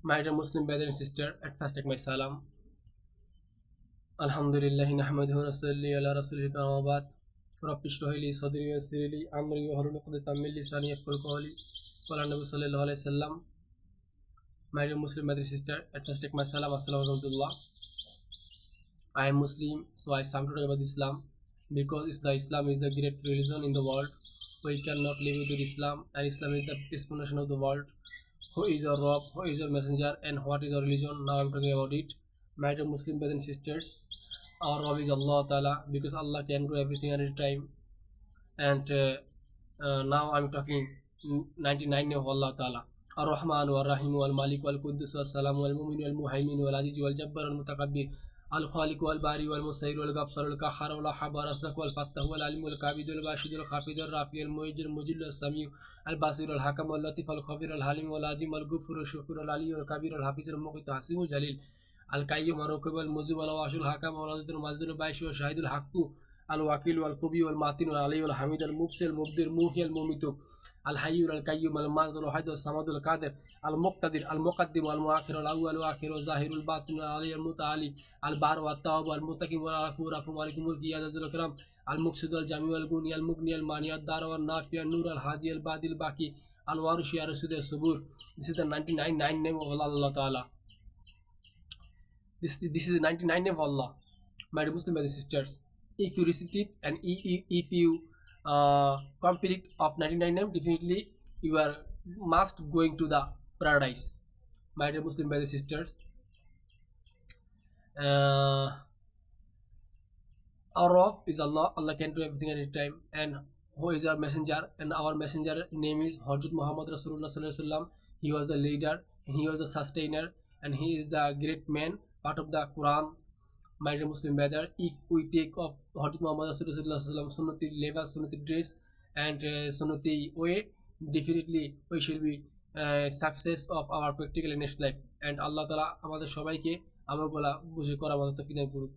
My dear Muslim brother and sister, at first take my salam. Alhamdulillahi nahmaduhu wa nasalli ala rasulih kamabat. Rabbi shrah li sadri wa yassir li amri wa hlul 'uqdatam min lisani yafqahu qawli. Qala Nabi sallallahu alaihi wasallam. My dear Muslim brother and sister, at first take my salam. Assalamu alaikum. I am Muslim, so I come to talk about Islam because Islam is the great religion in the world. We cannot live without Islam, and Islam is the explanation of the world. Who is your Rob? Who is your messenger? And what is your religion? Now I'm talking about it. My dear Muslim brothers and sisters, our Rob is Allah Ta'ala because Allah can do everything at any time. And now I'm talking 99 name of Allah Ta'ala. Ar-Rahman wal-Rahim wal-Malik wal-Quddus wal-Salam wal-Mumin wal-Muhaymin wal-Aziz wal-Jabbar wal-Mutakabbir الخالق والباري والمسير والغفار والقهار والوهاب والرزاق والفتاح والعليم والكابد والباشد والخافض والرافع المعز المذل السميع البصير الحكم واللطيف الخبير الحليم والعظيم والغفور والشكور العلي والكبير الحفيظ المقيت الحسيب الجليل القيوم الرقيب المجيب الواشي الحكم والعزيز المجيد الباعث والشهيد الحق الوكيل والقوي والمتين والعلي والحميد المبصر المبدر المحيي المميت الحي القيوم الماجد الوحيد الصمد القادر المقتدر المقدم والمؤخر الاول والاخر الظاهر الباطن العلي المتعالي البار والتواب والمتقم والعفو الرحيم مالك الملك يا ذا الكرام المقصد الجميع الغني المغني المانع الدار والنافع النور الهادي البادي الباقي الوارث يا رشيد الصبور. This is the 99 name of Allah Ta'ala. This is the 99 name of Allah. My Muslim brothers and sisters, if you recite it and if you complete of 99 name, definitely you are must going to the paradise. My dear Muslim brothers and sisters, our Rabb is Allah. Allah can do everything at any time. And who is our messenger? And our messenger name is Hazrat Muhammad Rasulullah Sallallahu Alaihi Wasallam. He was the leader and he was the sustainer and he is the great man, part of the Quran. My dear Muslim brother, if we take of Hazrat Muhammad Rasulullah Sallallahu Alaihi Wasallam sunnati libas, sunnati dress and sunnati way, definitely we shall be success of our practical next life. And Allah Ta'ala আমাদের সবাইকে আমলগুলা বুঝে করার মতো তৌফিক দান করুক।